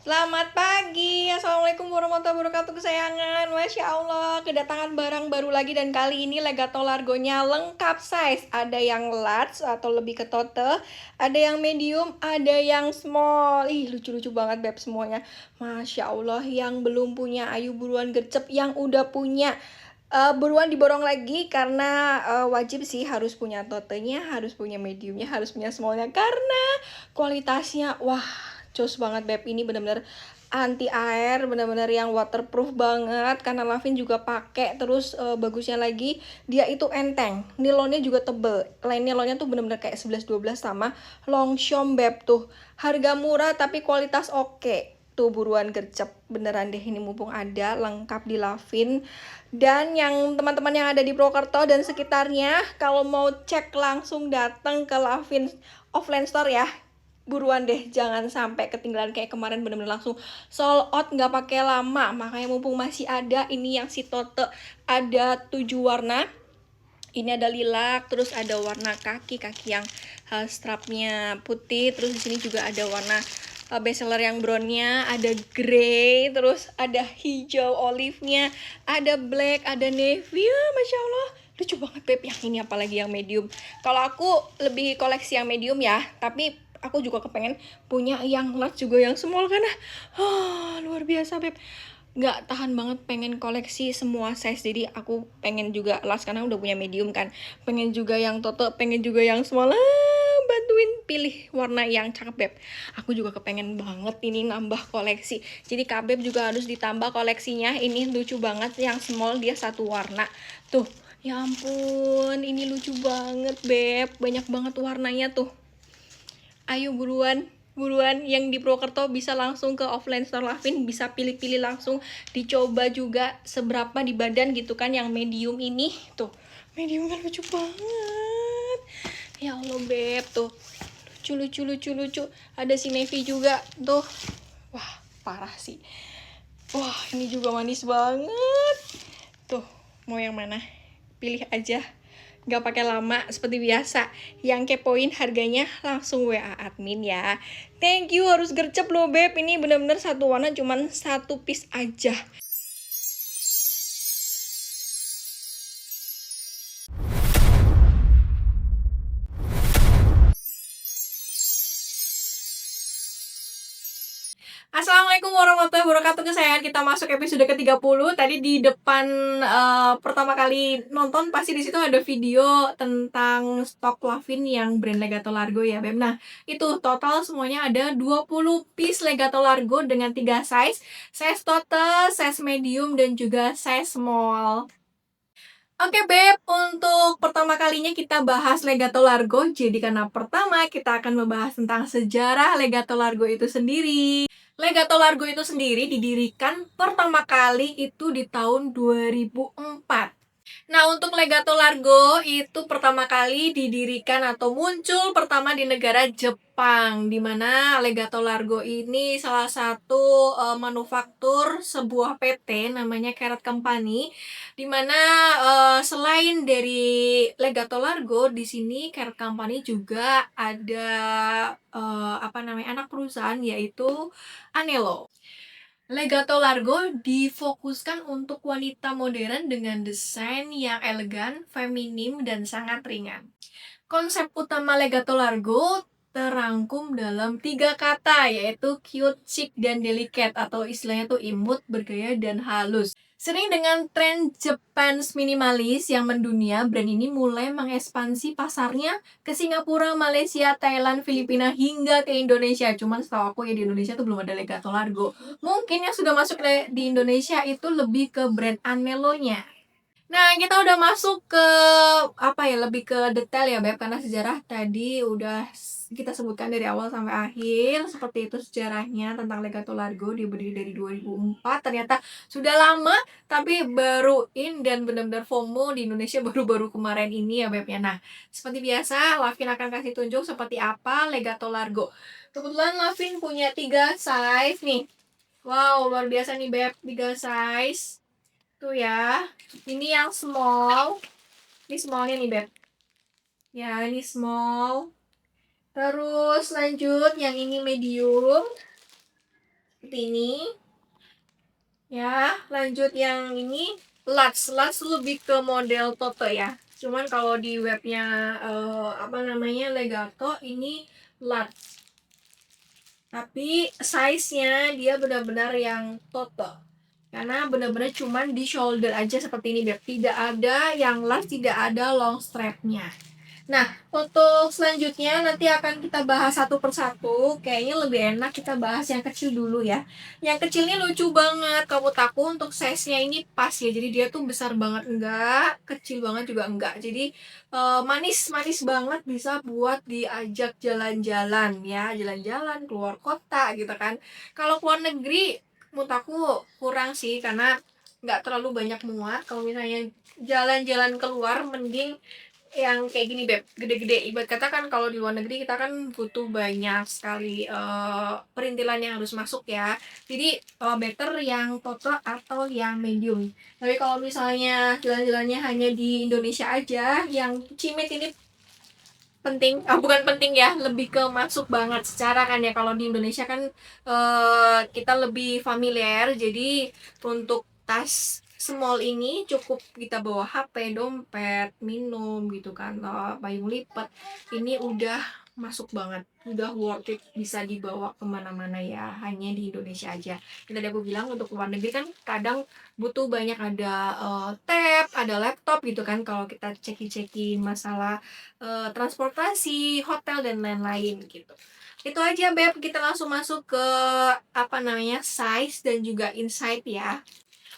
Selamat pagi, Assalamualaikum warahmatullahi wabarakatuh kesayangan. Masya Allah, kedatangan barang baru lagi dan kali ini Legato Largonya lengkap size. Ada yang large atau lebih ke tote, ada yang medium, ada yang small. Ih, lucu-lucu banget beb semuanya. Masya Allah, yang belum punya ayo buruan gercep, yang udah punya buruan diborong lagi karena wajib sih harus punya totenya, harus punya mediumnya, harus punya smallnya karena kualitasnya wah cus banget beb. Ini bener-bener anti air, bener-bener yang waterproof banget karena Lavin juga pakai. Terus bagusnya lagi dia itu enteng, nilonnya juga tebel. Lain nilonnya tuh bener-bener kayak 11-12 sama Longchamp beb. Tuh harga murah tapi kualitas oke. Tuh buruan gercep beneran deh, ini mumpung ada lengkap di Lavin. Dan yang teman-teman yang ada di Purwokerto dan sekitarnya, kalau mau cek langsung datang ke Lavin offline store ya. Buruan deh, jangan sampai ketinggalan kayak kemarin, bener-bener langsung sold out nggak pakai lama. Makanya mumpung masih ada, ini yang si Tote ada 7 warna. Ini ada lilac, terus ada warna kaki yang strapnya putih, terus di sini juga ada warna bestseller yang brownnya, ada grey, terus ada hijau olive-nya, ada black, ada navy. Ya, Masya Allah, lucu banget beb. Yang ini apalagi yang medium. Kalau aku lebih koleksi yang medium ya, tapi aku juga kepengen punya yang large juga yang small karena luar biasa beb, nggak tahan banget pengen koleksi semua size. Jadi aku pengen juga large karena udah punya medium kan, pengen juga yang toto, pengen juga yang small. Bantuin pilih warna yang cakep beb. Aku juga kepengen banget ini nambah koleksi, jadi Kak Beb juga harus ditambah koleksinya. Ini lucu banget yang small, dia satu warna tuh. Ya ampun, ini lucu banget beb, banyak banget warnanya tuh. Ayo buruan, buruan yang di Purwokerto bisa langsung ke offline store Lavin, bisa pilih-pilih langsung, dicoba juga seberapa di badan gitu kan. Yang medium ini tuh, medium kan lucu banget. Ya Allah beb, tuh lucu. Ada si navy juga tuh, wah parah sih. Wah ini juga manis banget. Tuh mau yang mana, pilih aja, nggak pakai lama seperti biasa. Yang kepoin harganya langsung WA admin ya. Thank you, harus gercep loh beb. Ini bener-bener satu warna cuman satu piece aja. Assalamualaikum warahmatullahi wabarakatuh kesayangan. Kita masuk episode ke-30. Tadi di depan pertama kali nonton pasti di situ ada video tentang stok Lavin yang brand Legato Largo ya, Beb. Nah, itu total semuanya ada 20 piece Legato Largo dengan 3 size. Size total, size medium dan juga size small. Oke Beb, untuk pertama kalinya kita bahas Legato Largo. Jadi karena pertama kita akan membahas tentang sejarah Legato Largo itu sendiri. Legato Largo itu sendiri didirikan pertama kali itu di tahun 2004. Nah, untuk Legato Largo itu pertama kali didirikan atau muncul pertama di negara Jepang, di mana Legato Largo ini salah satu manufaktur sebuah PT namanya Carrot Company, di mana selain dari Legato Largo, di sini Carrot Company juga ada anak perusahaan yaitu Anello. Legato Largo difokuskan untuk wanita modern dengan desain yang elegan, feminim, dan sangat ringan. Konsep utama Legato Largo terangkum dalam 3 kata, yaitu cute, chic, dan delicate, atau istilahnya tuh imut, bergaya, dan halus. Sering dengan tren Japanese minimalis yang mendunia, brand ini mulai mengekspansi pasarnya ke Singapura, Malaysia, Thailand, Filipina, hingga ke Indonesia. Cuman setahu aku ya di Indonesia tuh belum ada Legato Largo. Mungkin yang sudah masuk di Indonesia itu lebih ke brand Anello-nya. Nah, kita udah masuk ke lebih ke detail ya Beb, karena sejarah tadi udah kita sebutkan dari awal sampai akhir. Seperti itu sejarahnya tentang Legato Largo, dia berdiri dari 2004. Ternyata sudah lama tapi baru in dan benar-benar FOMO di Indonesia baru-baru kemarin ini ya Beb ya. Nah, seperti biasa Lavin akan kasih tunjuk seperti apa Legato Largo. Kebetulan Lavin punya 3 size nih. Wow, luar biasa nih Beb, 3 size. Tuh ya, ini yang small. Ini smallnya nih Beb. Ya, ini small. Terus lanjut yang ini medium. seperti ini. Ya, lanjut yang ini large. Large lebih ke model Toto ya. Cuman kalau di webnya Legato ini large. Tapi size-nya dia benar-benar yang Toto. Karena benar-benar cuman di shoulder aja seperti ini, Beb. Tidak ada yang large, tidak ada long strap-nya. Nah, untuk selanjutnya nanti akan kita bahas satu persatu. Kayaknya lebih enak kita bahas yang kecil dulu ya. Yang kecil ini lucu banget. Kamu tahu untuk size-nya ini pas ya. Jadi dia tuh besar banget enggak, kecil banget juga enggak. Jadi manis-manis banget, bisa buat diajak jalan-jalan ya, jalan-jalan keluar kota gitu kan. Kalau keluar negeri menurut aku kurang sih, karena nggak terlalu banyak muat. Kalau misalnya jalan-jalan keluar mending yang kayak gini, Beb, gede-gede. Ibarat kata kan kalau di luar negeri kita kan butuh banyak sekali perintilan yang harus masuk ya. Jadi better yang total atau yang medium. Tapi kalau misalnya jalan-jalannya hanya di Indonesia aja, yang cimit ini penting, bukan penting ya, lebih ke masuk banget secara kan ya. Kalau di Indonesia kan kita lebih familiar, jadi untuk tas small ini cukup kita bawa HP, dompet, minum gitu kan, payung lipat, ini udah masuk banget, udah worth it, bisa dibawa kemana-mana ya, hanya di Indonesia aja. Yang tadi aku bilang untuk luar negeri kan kadang butuh banyak, ada tab, ada laptop gitu kan, kalau kita ceki-ceki masalah transportasi, hotel dan lain-lain gitu. Itu aja, Beb, kita langsung masuk ke size dan juga insight ya.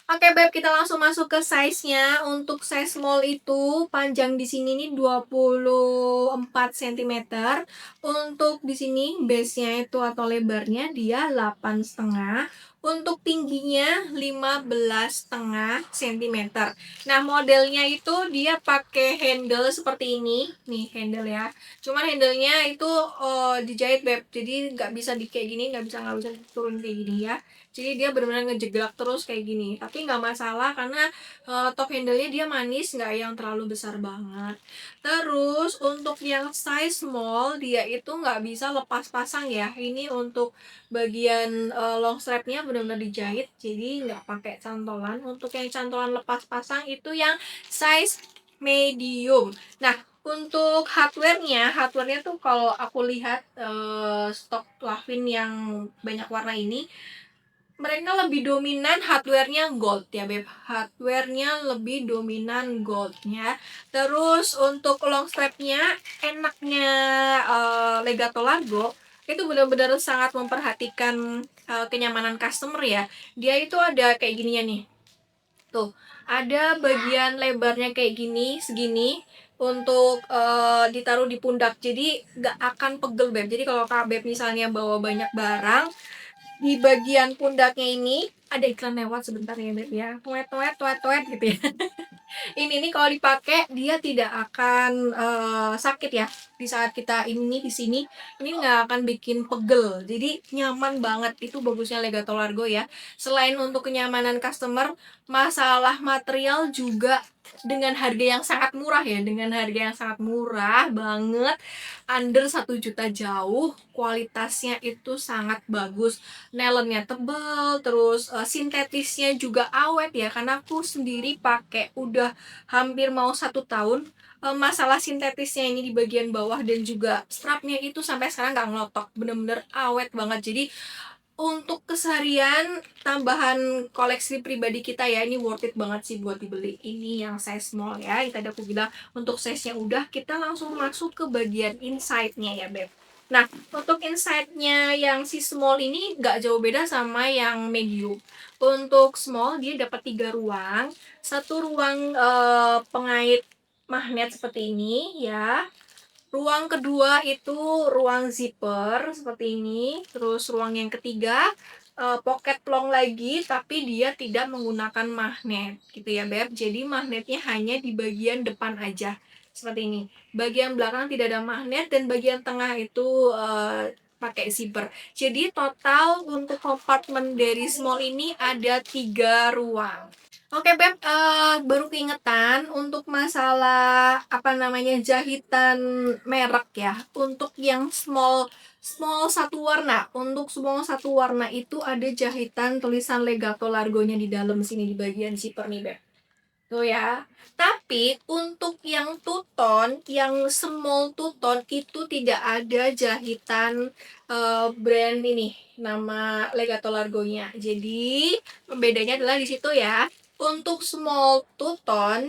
Oke, Beb, kita langsung masuk ke size-nya. Untuk size small itu panjang di sini nih 24 cm. Untuk di sini base-nya itu atau lebarnya dia 8,5. Untuk tingginya 15,5 cm. Nah, modelnya itu dia pakai handle seperti ini. Nih, handle ya. Cuman handle-nya itu dijahit, Beb. Jadi nggak bisa di kayak gini, nggak bisa turun kayak gini ya. Jadi dia benar-benar ngejeglak terus kayak gini, tapi nggak masalah karena top handle-nya dia manis, nggak yang terlalu besar banget. Terus untuk yang size small dia itu nggak bisa lepas pasang ya. Ini untuk bagian long strap-nya benar-benar dijahit, jadi nggak pakai cantolan. Untuk yang cantolan lepas pasang itu yang size medium. Nah, untuk hardware-nya tuh kalau aku lihat stok Lavin yang banyak warna ini, mereka lebih dominan hardware-nya gold ya, Beb. Hardware-nya lebih dominan goldnya. Terus untuk long strap-nya, enaknya Legato Largo itu benar-benar sangat memperhatikan kenyamanan customer ya. Dia itu ada kayak gininya nih. Tuh, ada bagian lebarnya kayak gini, segini untuk ditaruh di pundak. Jadi gak akan pegel, Beb. Jadi kalau Kak Beb misalnya bawa banyak barang, di bagian pundaknya ini ada iklan lewat sebentar ya, Beb ya. Tuet gitu ya. Ini nih kalau dipakai dia tidak akan sakit ya. Di saat kita ini di sini, ini nggak akan bikin pegel. Jadi nyaman banget, itu bagusnya Legato Largo ya. Selain untuk kenyamanan customer, masalah material juga dengan harga yang sangat murah ya, dengan harga yang sangat murah banget, under 1 juta jauh, kualitasnya itu sangat bagus, nelennya tebal, terus sintetisnya juga awet ya, karena aku sendiri pakai udah hampir mau 1 tahun. Masalah sintetisnya ini di bagian bawah dan juga strapnya itu sampai sekarang nggak ngelotok, bener-bener awet banget. Jadi untuk keseharian, tambahan koleksi pribadi kita ya, ini worth it banget sih buat dibeli. Ini yang size small ya, yang tadi aku bilang. Untuk size-nya udah, kita langsung masuk ke bagian inside-nya ya, Beb. Nah, untuk inside-nya yang si small ini nggak jauh beda sama yang medium. Untuk small dia dapat 3 ruang. Satu ruang pengait magnet seperti ini ya. Ruang kedua itu ruang zipper seperti ini. Terus ruang yang ketiga pocket long lagi, tapi dia tidak menggunakan magnet gitu ya, Beb. Jadi magnetnya hanya di bagian depan aja seperti ini. Bagian belakang tidak ada magnet dan bagian tengah itu pakai zipper. Jadi total untuk kompartemen dari small ini ada 3 ruang. Oke Beb, baru keingetan untuk masalah apa namanya jahitan merek ya. Untuk yang small small satu warna, untuk small satu warna itu ada jahitan tulisan Legato Largonya di dalam sini di bagian zipper nih Beb. Tuh ya. Tapi untuk yang two-tone, yang small two-tone itu tidak ada jahitan brand ini, nama Legato Largonya. Jadi bedanya adalah di situ ya. Untuk small two-tone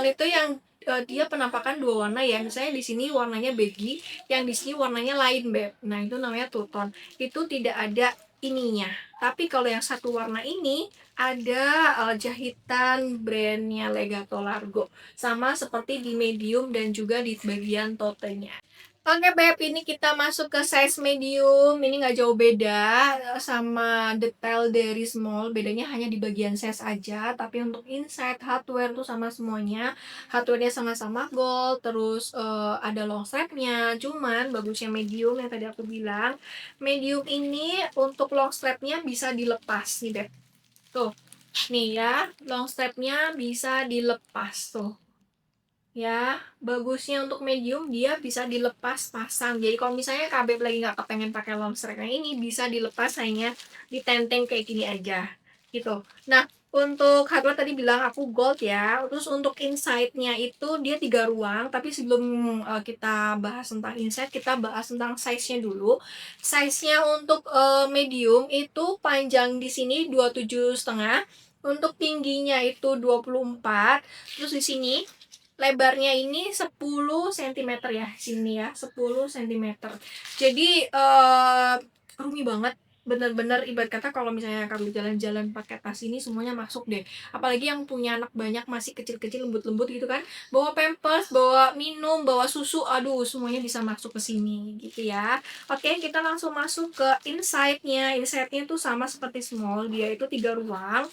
itu yang dia penampakan dua warna ya. Misalnya di sini warnanya beige, yang di sini warnanya lain, Beb. Nah, itu namanya two-tone. Itu tidak ada ininya. Tapi kalau yang satu warna ini ada jahitan brandnya Legato Largo, sama seperti di medium dan juga di bagian totenya. Oke Beb, ini kita masuk ke size medium. Ini nggak jauh beda sama detail dari small. Bedanya hanya di bagian size aja. Tapi untuk inside hardware tuh sama semuanya. Hardware-nya sama-sama gold. Terus ada long strap-nya. Cuman bagusnya medium yang tadi aku bilang. Medium ini untuk long strap-nya bisa dilepas nih Beb. Tuh, nih ya, long strap-nya bisa dilepas tuh. Ya, bagusnya untuk medium dia bisa dilepas pasang. Jadi kalau misalnya KB lagi nggak kepengen pakai long strap yang ini bisa dilepas hanya ditenteng kayak gini aja. Gitu. Nah, untuk hardware tadi bilang aku gold ya. Terus untuk inside-nya itu dia 3 ruang, tapi sebelum kita bahas tentang inside, kita bahas tentang size-nya dulu. Size-nya untuk medium itu panjang di sini 27,5, untuk tingginya itu 24, terus di sini lebarnya ini 10 cm ya, sini ya, 10 cm. Jadi rumi banget, bener-bener ibarat kata kalau misalnya kamu jalan-jalan pakai tas ini semuanya masuk deh. Apalagi yang punya anak banyak, masih kecil-kecil, lembut-lembut gitu kan, bawa pampers, bawa minum, bawa susu, aduh semuanya bisa masuk ke sini gitu ya. Oke, kita langsung masuk ke inside-nya. Inside-nya tuh sama seperti small, dia itu 3 ruang.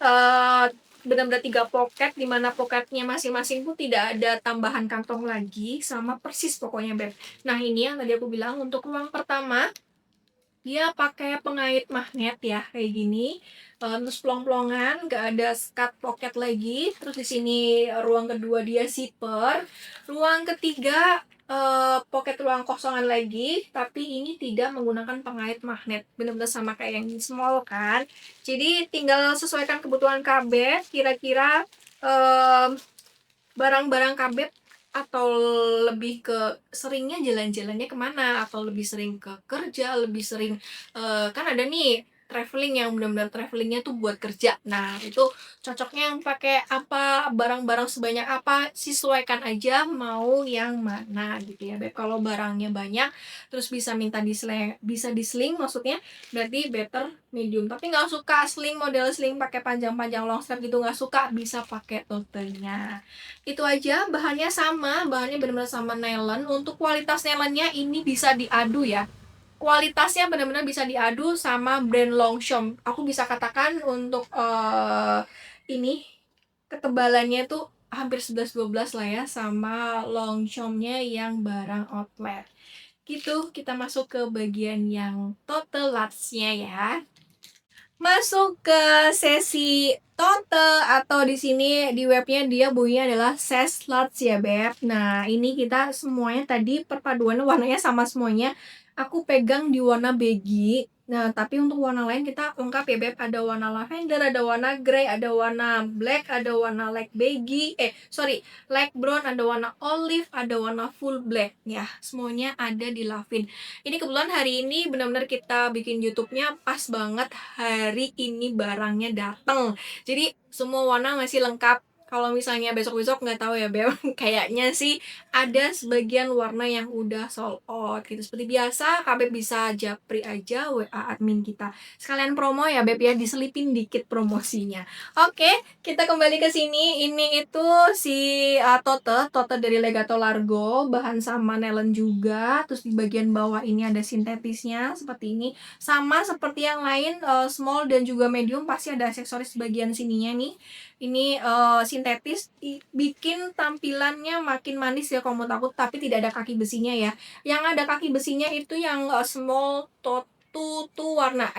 uh, Benar-benar 3 pocket, dimana pocketnya masing-masing pun tidak ada tambahan kantong lagi, sama persis pokoknya Beb. Nah ini yang tadi aku bilang untuk ruang pertama dia pakai pengait magnet ya kayak gini. Terus plong-plongan, nggak ada skat pocket lagi. Terus di sini ruang kedua dia zipper. Ruang ketiga pocket ruang kosongan lagi, tapi ini tidak menggunakan pengait magnet. Benar-benar sama kayak yang small kan. Jadi tinggal sesuaikan kebutuhan KB. Kira-kira barang-barang KB atau lebih ke seringnya jalan-jalannya kemana, atau lebih sering ke kerja, lebih sering kan ada nih traveling yang benar-benar travelingnya tuh buat kerja. Nah itu cocoknya yang pakai apa, barang-barang sebanyak apa, sesuaikan aja mau yang mana gitu ya Beb. Kalau barangnya banyak terus bisa minta disling, bisa disling maksudnya, berarti better medium. Tapi nggak suka sling, model sling pakai panjang-panjang long strap gitu, nggak suka, bisa pakai tote-nya. Itu aja, bahannya sama, bahannya benar-benar sama nylon. Untuk kualitas nylonnya ini bisa diadu ya, kualitasnya benar-benar bisa diadu sama brand Longchamp. Aku bisa katakan untuk ini ketebalannya tuh hampir 11-12 lah ya sama Longchampnya yang barang outlet. Gitu, kita masuk ke bagian yang total large-nya ya. Masuk ke sesi tote, atau di sini di webnya dia bunyinya adalah size large ya Beb. Nah ini kita semuanya tadi perpaduan warnanya sama semuanya. Aku pegang di warna beige. Nah tapi untuk warna lain kita lengkap ya Beb. Ada warna lavender, ada warna grey, ada warna black, ada warna light beige, light brown, ada warna olive, ada warna full black ya. Semuanya ada di Lavin. Ini kebetulan hari ini benar-benar kita bikin YouTube-nya pas banget hari ini barangnya datang. Jadi semua warna masih lengkap. Kalau misalnya besok-besok nggak tahu ya Beb. Kayaknya sih ada sebagian warna yang udah sold out gitu. Seperti biasa, KB bisa japri aja WA admin kita. Sekalian promo ya Beb ya, diselipin dikit promosinya. Oke, kita kembali ke sini. Ini itu si tote dari Legato Largo, bahan sama nylon juga. Terus di bagian bawah ini ada sintetisnya seperti ini. Sama seperti yang lain, small dan juga medium pasti ada aksesoris di bagian sininya nih. Ini sintetis, bikin tampilannya makin manis ya kalau menurut aku, tapi tidak ada kaki besinya ya. Yang ada kaki besinya itu yang small tote tuh warna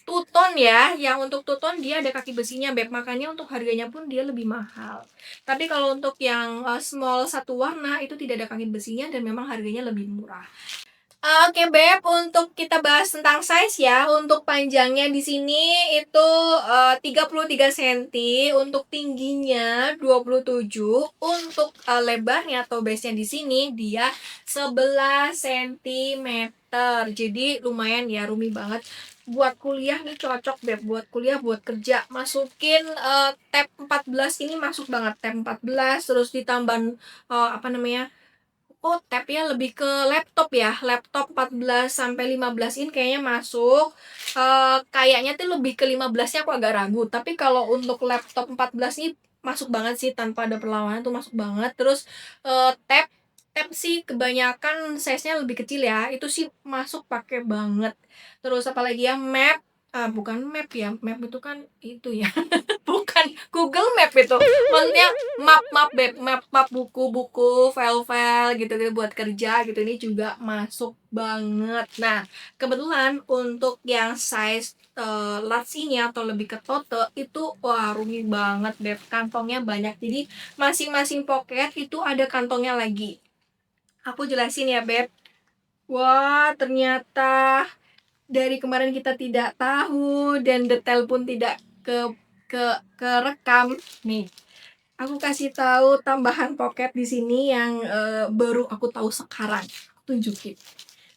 two-tone ya, yang untuk two-tone dia ada kaki besinya Beb, makanya untuk harganya pun dia lebih mahal. Tapi kalau untuk yang, small satu warna itu tidak ada kaki besinya dan memang harganya lebih murah. Oke Beb, untuk kita bahas tentang size ya. Untuk panjangnya di sini itu 33 cm, untuk tingginya 27, untuk lebarnya atau base-nya di sini dia 11 cm. Jadi lumayan ya, roomy banget. Buat kuliah nih cocok Beb, buat kuliah, buat kerja. Masukin tab 14 ini masuk banget, tab 14 terus ditambah apa namanya? Oh, tab-nya lebih ke laptop ya, laptop 14 sampai 15 in kayaknya masuk. Kayaknya tuh lebih ke 15-nya aku agak ragu, tapi kalau untuk laptop 14 ini masuk banget sih, tanpa ada perlawanan tuh masuk banget. Terus tab tab sih kebanyakan size-nya lebih kecil ya, itu sih masuk pakai banget. Terus apalagi ya, map, bukan map ya, map itu kan itu ya. Bukan Google Map itu, maksudnya map buku-buku, file-file gitu-gitu buat kerja gitu, ini juga masuk banget. Nah, kebetulan untuk yang size large ini atau lebih ke tote itu wah roomy banget Beb, kantongnya banyak. Jadi masing-masing pocket itu ada kantongnya lagi. Aku jelasin ya Beb. Wah, ternyata dari kemarin kita tidak tahu dan detail pun tidak kerekam nih. Aku kasih tahu tambahan pocket di sini yang baru aku tahu sekarang. Aku tunjukin.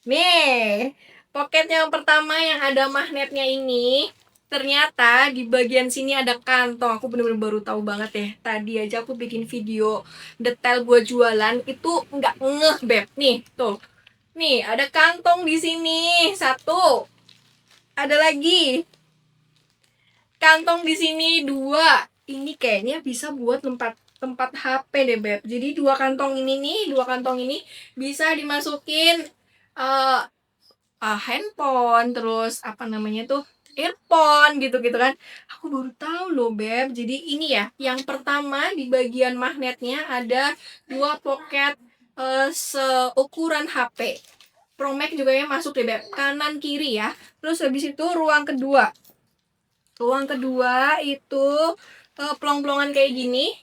Nih, pocket yang pertama yang ada magnetnya ini, ternyata di bagian sini ada kantong. Aku bener-bener baru tahu banget ya. Tadi aja aku bikin video detail buat jualan itu nggak ngeh Beb. Nih, tuh. Nih, ada kantong di sini. Satu. Ada lagi. Kantong di sini 2. Ini kayaknya bisa buat tempat HP deh Beb. Jadi dua kantong ini bisa dimasukin uh, handphone, terus apa namanya tuh, earphone gitu-gitu kan. Aku baru tahu loh Beb. Jadi ini ya, yang pertama di bagian magnetnya ada 2 pocket seukuran HP. Pro Max juga yang masuk deh Beb, kanan kiri ya. Terus habis itu ruang kedua itu pelong-pelongan kayak gini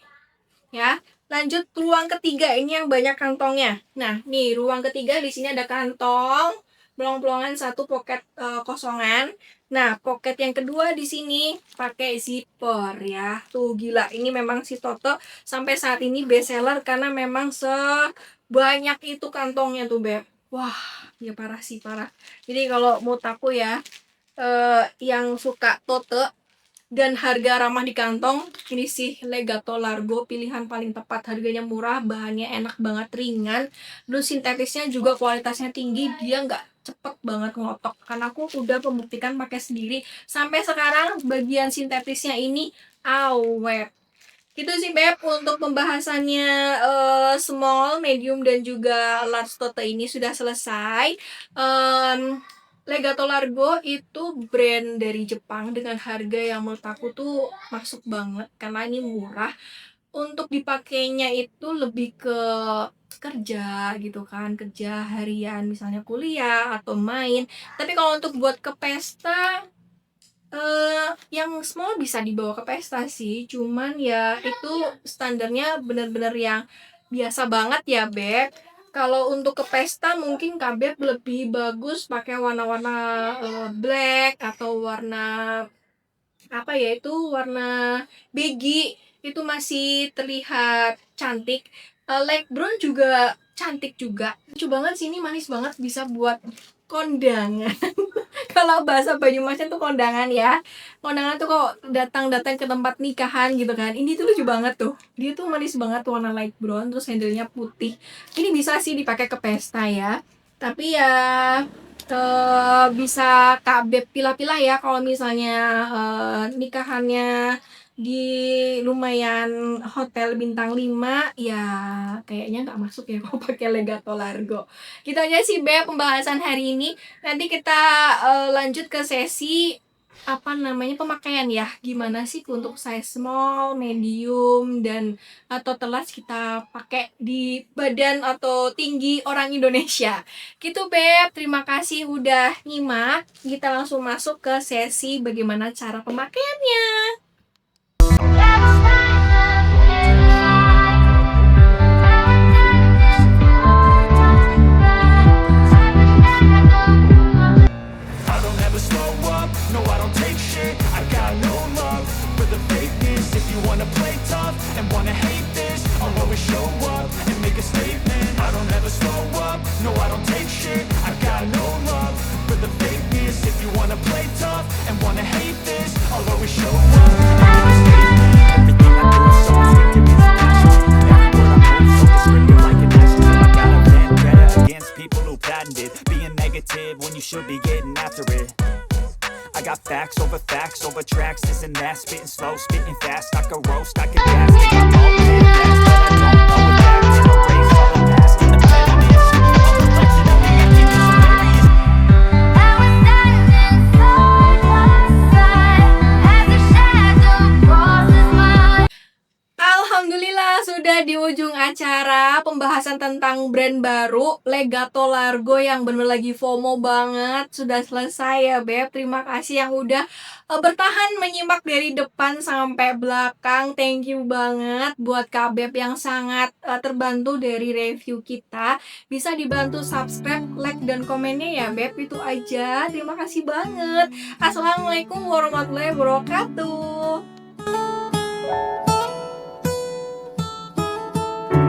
ya. Lanjut ruang ketiga, ini yang banyak kantongnya. Nah, nih ruang ketiga di sini ada kantong, pelong-pelongan satu, pocket kosongan. Nah, pocket yang kedua di sini pakai zipper ya. Tuh gila, ini memang si Toto sampai saat ini best seller karena memang sebanyak itu kantongnya tuh Beb. Wah, ya parah sih, parah. Jadi kalau menurut aku ya, yang suka tote dan harga ramah di kantong, ini sih Legato Largo pilihan paling tepat. Harganya murah, bahannya enak banget, ringan, terus sintetisnya juga kualitasnya tinggi, dia nggak cepet banget ngotok. Karena aku udah membuktikan pakai sendiri, sampai sekarang bagian sintetisnya ini awet. Gitu sih Beb, untuk pembahasannya small, medium, dan juga large tote ini sudah selesai. Legato Largo itu brand dari Jepang dengan harga yang menurut aku tuh masuk banget karena ini murah. Untuk dipakainya itu lebih ke kerja gitu kan, kerja harian misalnya kuliah atau main. Tapi kalau untuk buat ke pesta, yang small bisa dibawa ke pesta sih, cuman ya itu standarnya bener-bener yang biasa banget ya Beb. Kalau untuk ke pesta mungkin Kak Beb lebih bagus pakai warna-warna black atau warna apa ya itu, warna beige, itu masih terlihat cantik. Light brown juga cantik juga. Lucu banget sih, ini manis banget, bisa buat kondangan. Kalau bahasa Banyumasnya tuh kondangan ya. Kondangan tuh kok datang-datang ke tempat nikahan gitu kan. Ini tuh lucu banget tuh. Dia tuh manis banget, warna light brown, terus handle-nya putih. Ini bisa sih dipakai ke pesta ya. Tapi ya bisa Kak Beb pilah-pilah ya kalau misalnya nikahannya di lumayan hotel bintang 5 ya kayaknya nggak masuk ya kalau pakai Legato Largo. Gitu aja sih Beb pembahasan hari ini. Nanti kita lanjut ke sesi pemakaian ya, gimana sih untuk size small, medium, dan atau large kita pakai di badan atau tinggi orang Indonesia. Gitu Beb, terima kasih udah nyimak. Kita langsung masuk ke sesi bagaimana cara pemakaiannya. I don't ever slow up, no I don't take shit. I got no love for the fakeness. If you wanna play tough and wanna hate this, I'll always show up and make a statement. I don't ever slow up, no I don't take shit. I got no love for the fakeness. If you wanna play tough and wanna hate this, I'll always show up and make a statement. Everything I do is so instinctive, it's passionate. Every word I move so descriptive like an adjective. I got a vendetta against people who patented being negative when you should be getting after it. I got facts over tracks, this and that, spitting slow, spitting fast, I could roast, I could gas, think I'm all in fast, but I don't know if that can erase all the past, independent, I'm a legend, I'm the emptiness of various. I was standing side by side as a shadow crosses my. Alhamdulillah sudah di ujung acara pembahasan tentang brand baru Legato Largo yang bener lagi FOMO banget. Sudah selesai ya Beb. Terima kasih yang udah bertahan menyimak dari depan sampai belakang. Thank you banget buat Kak Beb yang sangat terbantu dari review kita. Bisa dibantu subscribe, like, dan komennya ya Beb. Itu aja. Terima kasih banget. Assalamualaikum warahmatullahi wabarakatuh.